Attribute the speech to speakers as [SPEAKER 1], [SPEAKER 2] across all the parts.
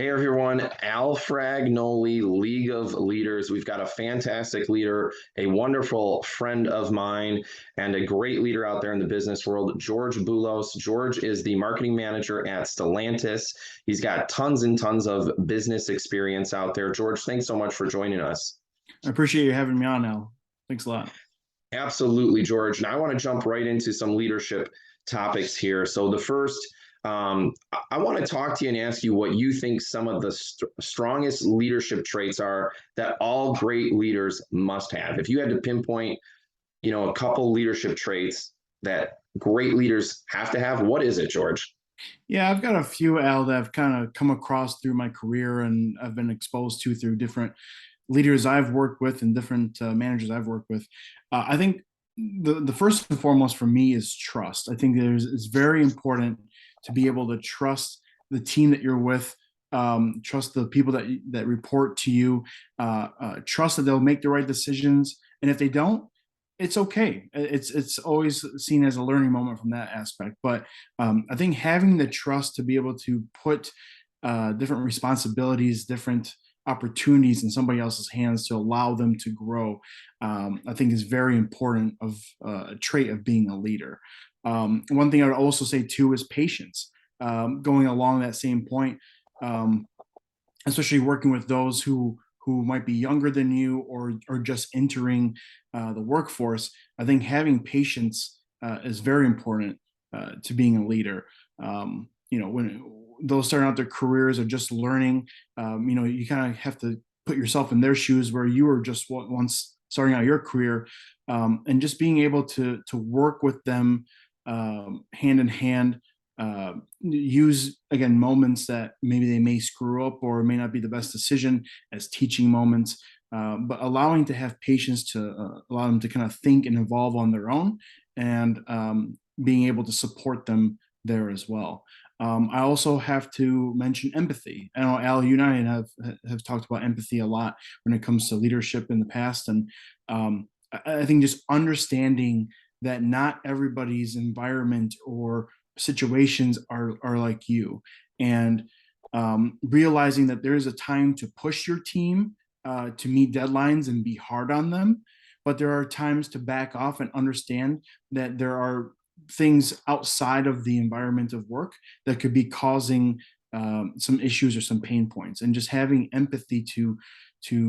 [SPEAKER 1] Hey everyone, Al Fragnoli, League of Leaders. We've got a fantastic leader, a wonderful friend of mine, and a great leader out there in the business world, George Boulos. George is the marketing manager at Stellantis. He's got tons and tons of business experience out there. George, thanks so much for joining us.
[SPEAKER 2] I appreciate you having me on, Al. Thanks a lot.
[SPEAKER 1] Absolutely, George. And I want to jump right into some leadership topics here. So, the first, I want to talk to you and ask you what you think some of the strongest leadership traits are that all great leaders must have. If you had to pinpoint, a couple leadership traits that great leaders have to have, what is it, George?
[SPEAKER 2] Yeah, I've got a few, Al, that I've kind of come across through my career and I've been exposed to through different leaders I've worked with and different managers I've worked with. I think the first and foremost for me is trust. I think it's very important to be able to trust the team that you're with, trust the people that report to you, trust that they'll make the right decisions, and if they don't, it's okay. It's always seen as a learning moment from that aspect. But I think having the trust to be able to put different responsibilities, different opportunities in somebody else's hands to allow them to grow, I think is very important of a trait of being a leader. One thing I would also say too is patience. Going along that same point, um, especially working with those who might be younger than you or just entering the workforce. I think having patience is very important to being a leader. When those starting out their careers or just learning, you kind of have to put yourself in their shoes where you were just once starting out your career, and just being able to work with them hand in hand, use again moments that maybe they may screw up or may not be the best decision as teaching moments, but allowing to have patience to allow them to kind of think and evolve on their own, and being able to support them there as well. I also have to mention empathy. I know, Al, you and I have talked about empathy a lot when it comes to leadership in the past, and I think just understanding that not everybody's environment or situations are like you, and realizing that there is a time to push your team to meet deadlines and be hard on them, but there are times to back off and understand that there are things outside of the environment of work that could be causing some issues or some pain points, and just having empathy to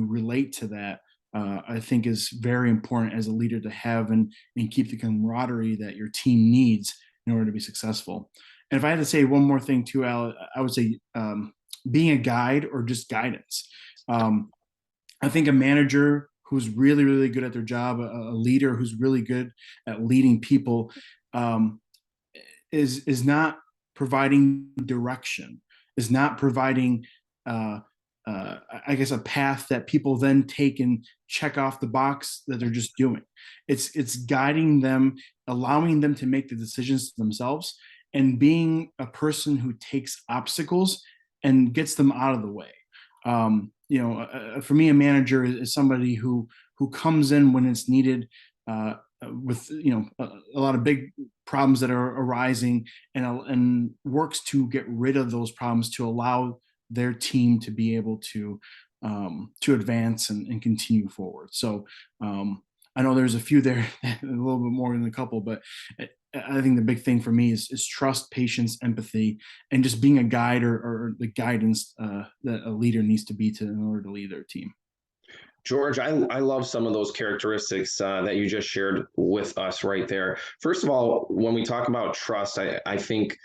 [SPEAKER 2] relate to that, I think is very important as a leader to have, and keep the camaraderie that your team needs in order to be successful. And if I had to say one more thing too, Al, I would say being a guide or just guidance. Um, I think a manager who's really, really good at their job, a leader who's really good at leading people, um, is not providing direction, is not providing, uh, I guess, a path that people then take and check off the box that they're just doing. It's guiding them, allowing them to make the decisions themselves, and being a person who takes obstacles and gets them out of the way. For me, a manager is somebody who comes in when it's needed, with a lot of big problems that are arising, and works to get rid of those problems to allow their team to be able to advance and continue forward. So I know there's a few there, a little bit more than a couple, but I think the big thing for me is trust, patience, empathy, and just being a guide, or the guidance that a leader needs to be in order to lead their team.
[SPEAKER 1] George, I love some of those characteristics that you just shared with us right there. First of all, when we talk about trust, I think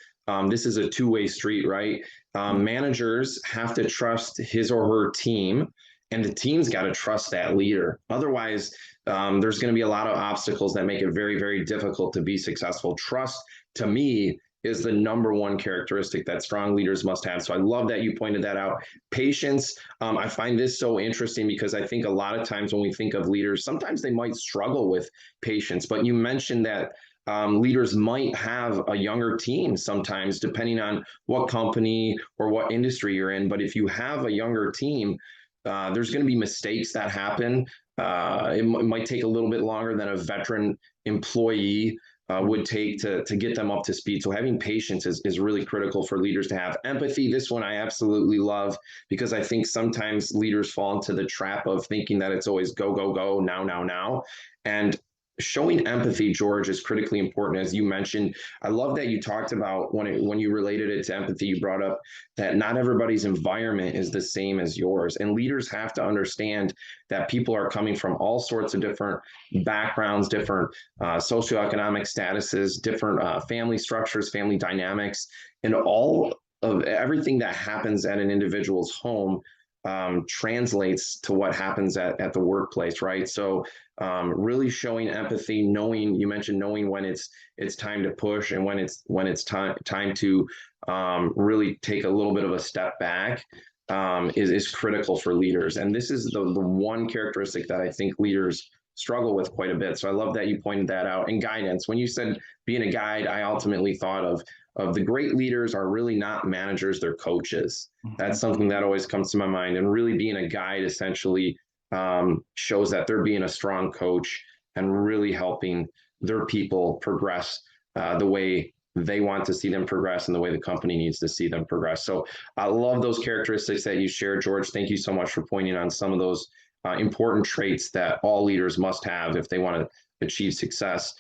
[SPEAKER 1] this is a two-way street, right? Managers have to trust his or her team, and the team's got to trust that leader. Otherwise, there's going to be a lot of obstacles that make it very, very difficult to be successful. Trust, to me, is the number one characteristic that strong leaders must have. So I love that you pointed that out. Patience, I find this so interesting because I think a lot of times when we think of leaders, sometimes they might struggle with patience. But you mentioned that leaders might have a younger team sometimes, depending on what company or what industry you're in. But if you have a younger team, there's going to be mistakes that happen. It might take a little bit longer than a veteran employee would take to get them up to speed. So having patience is really critical for leaders to have. Empathy, this one I absolutely love, because I think sometimes leaders fall into the trap of thinking that it's always go, go, go, now, now, now. And showing empathy, George, is critically important. As you mentioned, I love that you talked about when you related it to empathy, you brought up that not everybody's environment is the same as yours. And leaders have to understand that people are coming from all sorts of different backgrounds, different socioeconomic statuses, different family structures, family dynamics, and all of everything that happens at an individual's home translates to what happens at the workplace, right? So really showing empathy, knowing, you mentioned knowing when it's time to push and when it's time to really take a little bit of a step back is critical for leaders. And this is the one characteristic that I think leaders struggle with quite a bit. So I love that you pointed that out. And guidance. When you said being a guide, I ultimately thought of the great leaders are really not managers, they're coaches. That's something that always comes to my mind. And really being a guide essentially shows that they're being a strong coach and really helping their people progress the way they want to see them progress and the way the company needs to see them progress. So I love those characteristics that you shared, George. Thank you so much for pointing on some of those important traits that all leaders must have if they want to achieve success.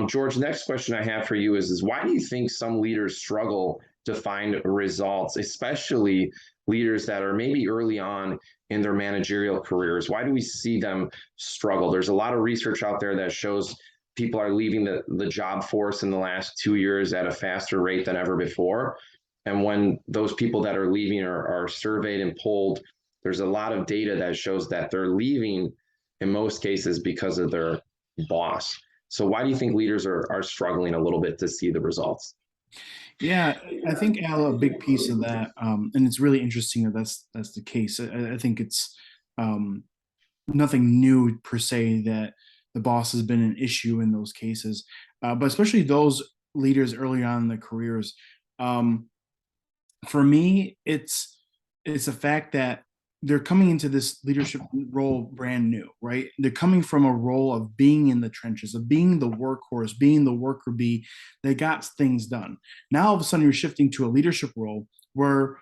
[SPEAKER 1] George, the next question I have for you is why do you think some leaders struggle to find results, especially leaders that are maybe early on in their managerial careers? Why do we see them struggle? There's a lot of research out there that shows people are leaving the job force in the last 2 years at a faster rate than ever before. And when those people that are leaving are surveyed and polled, there's a lot of data that shows that they're leaving in most cases because of their boss. So why do you think leaders are struggling a little bit to see the results?
[SPEAKER 2] Yeah, I think Al, a big piece of that, and it's really interesting that that's the case. I think it's um, nothing new per se that the boss has been an issue in those cases, but especially those leaders early on in their careers. Um, for me, it's a fact that they're coming into this leadership role brand new, right? They're coming from a role of being in the trenches, of being the workhorse, being the worker bee. They got things done. Now all of a sudden you're shifting to a leadership role where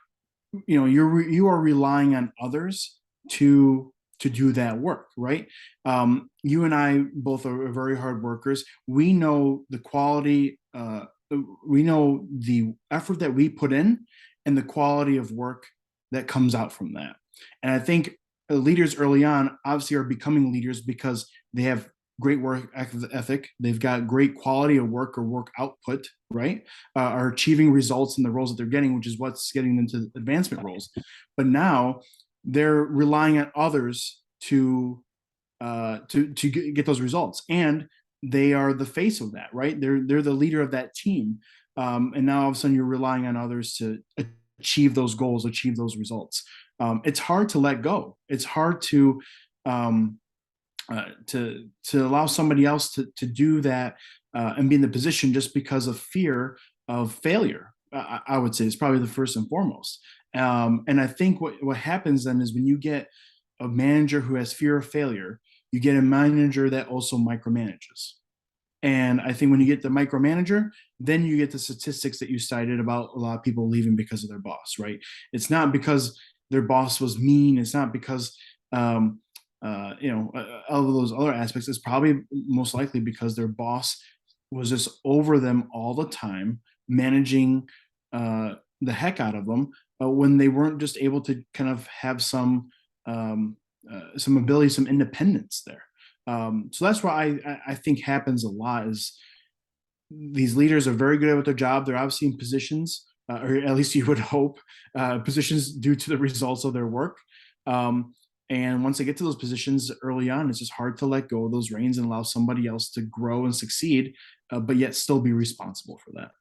[SPEAKER 2] you are relying on others to do that work, right? You and I both are very hard workers. We know the quality, we know the effort that we put in and the quality of work that comes out from that. And I think leaders early on obviously are becoming leaders because they have great work ethic. They've got great quality of work or work output, right? Are achieving results in the roles that they're getting, which is what's getting them to advancement roles. But now they're relying on others to get those results, and they are the face of that, right? They're the leader of that team, and now all of a sudden you're relying on others to achieve those goals, achieve those results. It's hard to let go. It's hard um, to allow somebody else to do that and be in the position just because of fear of failure. I would say is probably the first and foremost. And I think what happens then is when you get a manager who has fear of failure, you get a manager that also micromanages. And I think when you get the micromanager, then you get the statistics that you cited about a lot of people leaving because of their boss, right? It's not because their boss was mean. It's not because, all of those other aspects. It's probably most likely because their boss was just over them all the time, managing the heck out of them when they weren't just able to kind of have some ability, some independence there. So that's what I think happens a lot is these leaders are very good at their job. They're obviously in positions, or at least you would hope, positions due to the results of their work. And once they get to those positions early on, it's just hard to let go of those reins and allow somebody else to grow and succeed, but yet still be responsible for that.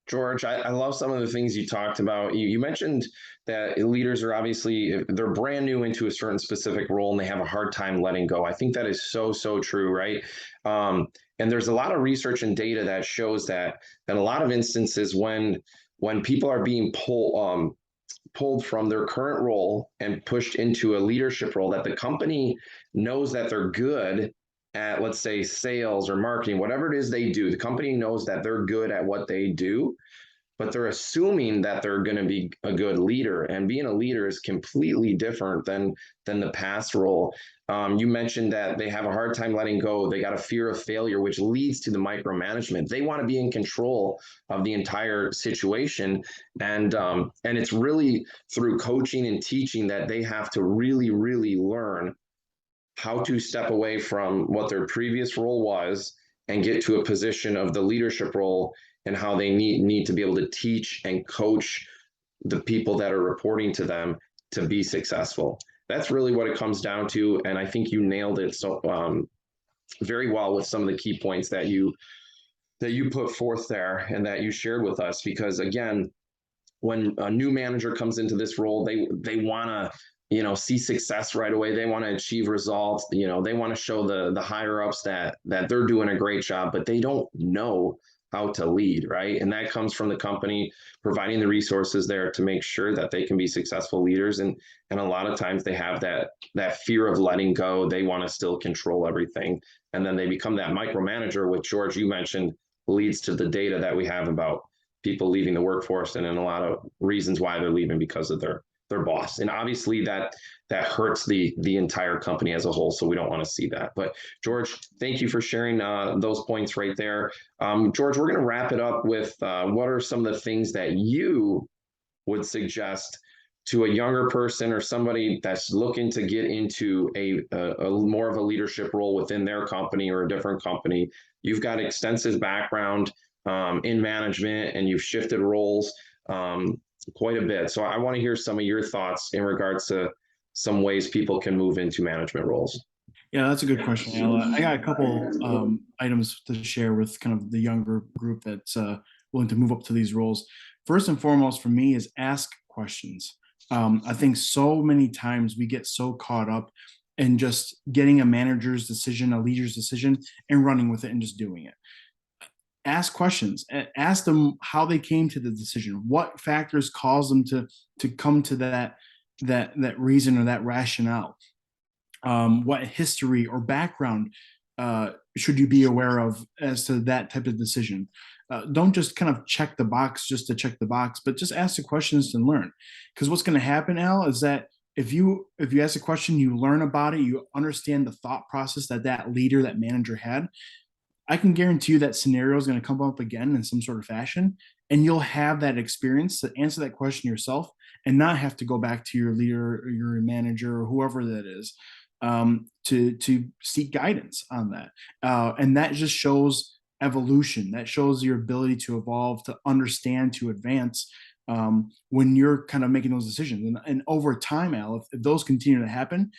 [SPEAKER 1] George, I love some of the things you talked about. You mentioned that leaders are obviously, they're brand new into a certain specific role and they have a hard time letting go. I think that is so, so true, right? And there's a lot of research and data that shows that in a lot of instances when people are being pulled from their current role and pushed into a leadership role, that the company knows that they're good at, let's say, sales or marketing, whatever it is they do, the company knows that they're good at what they do, but they're assuming that they're going to be a good leader. And being a leader is completely different than the past role. You mentioned that they have a hard time letting go. They got a fear of failure, which leads to the micromanagement. They want to be in control of the entire situation, and it's really through coaching and teaching that they have to really, really learn how to step away from what their previous role was and get to a position of the leadership role, and how they need to be able to teach and coach the people that are reporting to them to be successful. That's really what it comes down to, and I think you nailed it so very well with some of the key points that you put forth there and that you shared with us. Because again, when a new manager comes into this role, they want to, see success right away. They want to achieve results. They want to show the higher ups that they're doing a great job, but they don't know how to lead, right? And that comes from the company providing the resources there to make sure that they can be successful leaders. And a lot of times they have that fear of letting go. They want to still control everything, and then they become that micromanager, which, George, you mentioned, leads to the data that we have about people leaving the workforce, and then a lot of reasons why they're leaving because of their boss. And obviously that hurts the entire company as a whole. So we don't want to see that. But George, thank you for sharing those points right there. George, we're going to wrap it up with what are some of the things that you would suggest to a younger person or somebody that's looking to get into a more of a leadership role within their company or a different company. You've got extensive background in management, and you've shifted roles quite a bit. So I want to hear some of your thoughts in regards to some ways people can move into management roles.
[SPEAKER 2] Yeah, that's a good question, Al. I got a couple items to share with kind of the younger group that's willing to move up to these roles. First and foremost, for me, is ask questions. I think so many times we get so caught up in just getting a manager's decision, a leader's decision, and running with it and just doing it. Ask questions. Ask them how they came to the decision. What factors caused them to come to that reason or that rationale. What history or background should you be aware of as to that type of decision? Don't just kind of check the box just to check the box, but just ask the questions and learn. Because what's going to happen, Al, is that if you ask a question, you learn about it, you understand the thought process that leader, that manager had. I can guarantee you that scenario is going to come up again in some sort of fashion, and you'll have that experience to answer that question yourself and not have to go back to your leader or your manager or whoever that is to seek guidance on that. And that just shows evolution. That shows your ability to evolve, to understand, to advance when you're kind of making those decisions. And over time, Al, if those continue to happen,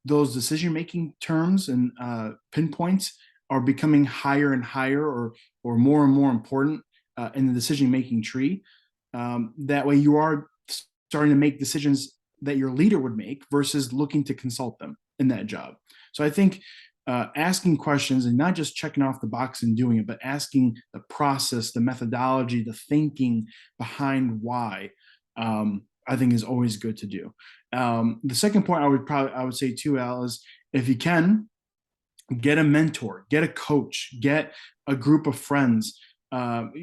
[SPEAKER 2] those decision making terms and pinpoints are becoming higher and higher, or more and more important in the decision making tree. That way, you are starting to make decisions that your leader would make versus looking to consult them in that job. So I think asking questions and not just checking off the box and doing it, but asking the process, the methodology, the thinking behind why, I think is always good to do. The second point I would say too, Al, is if you can, get a mentor, get a coach, get a group of friends,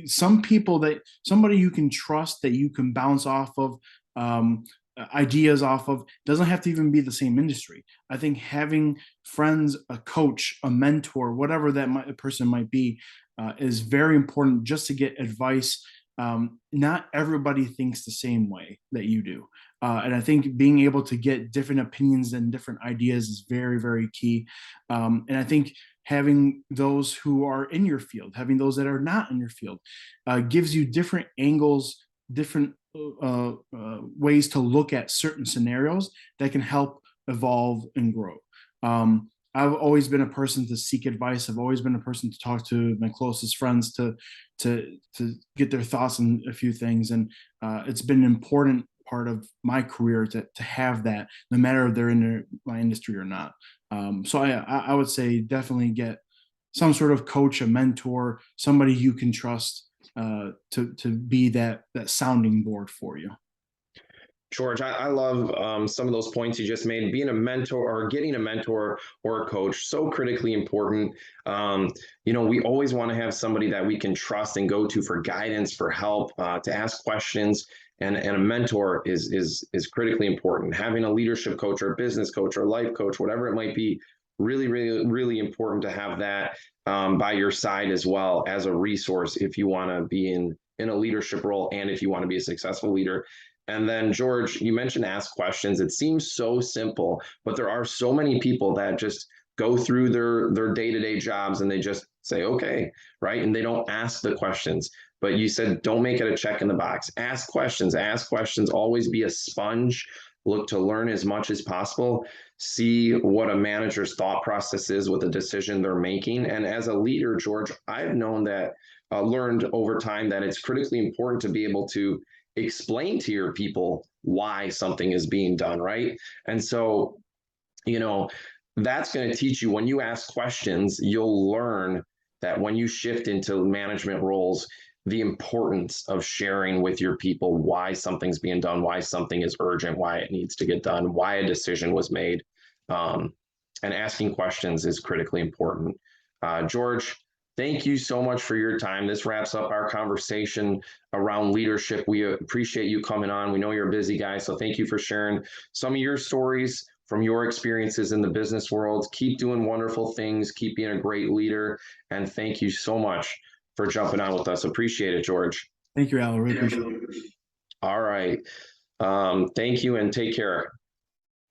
[SPEAKER 2] somebody you can trust, that you can bounce off of, ideas off of. Doesn't have to even be the same industry. I think having friends, a coach, a mentor, whatever a person might be, is very important just to get advice. Not everybody thinks the same way that you do. And I think being able to get different opinions and different ideas is very, very key. And I think having those who are in your field, having those that are not in your field, gives you different angles, different ways to look at certain scenarios that can help evolve and grow. I've always been a person to seek advice. I've always been a person to talk to my closest friends to get their thoughts on a few things, and it's been an important part of my career to have that, no matter if they're in my industry or not. So I would say definitely get some sort of coach, a mentor, somebody you can trust to be that sounding board for you.
[SPEAKER 1] George, I love some of those points you just made. Being a mentor or getting a mentor or a coach, so critically important. Um, we always want to have somebody that we can trust and go to for guidance, for help, to ask questions. And a mentor is critically important. Having a leadership coach or a business coach or life coach, whatever it might be, really, really, really important to have that by your side as well as a resource if you want to be in a leadership role and if you want to be a successful leader. And then, George, you mentioned ask questions. It seems so simple, but there are so many people that just go through their day-to-day jobs and they just say, okay, right? And they don't ask the questions. But you said don't make it a check in the box. Ask questions, always be a sponge. Look to learn as much as possible, see what a manager's thought process is with the decision they're making. And as a leader, George, I've known that learned over time that it's critically important to be able to explain to your people why something is being done, right? And so, you know, that's going to teach you when you ask questions, you'll learn that when you shift into management roles, the importance of sharing with your people why something's being done, why something is urgent, why it needs to get done, why a decision was made. Um, and asking questions is critically important. George, thank you so much for your time. This wraps up our conversation around leadership. We appreciate you coming on. We know you're a busy guy, so thank you for sharing some of your stories from your experiences in the business world. Keep doing wonderful things. Keep being a great leader. And thank you so much for jumping on with us. Appreciate it, George.
[SPEAKER 2] Thank you, Al. I really appreciate it.
[SPEAKER 1] All right. Thank you and take care.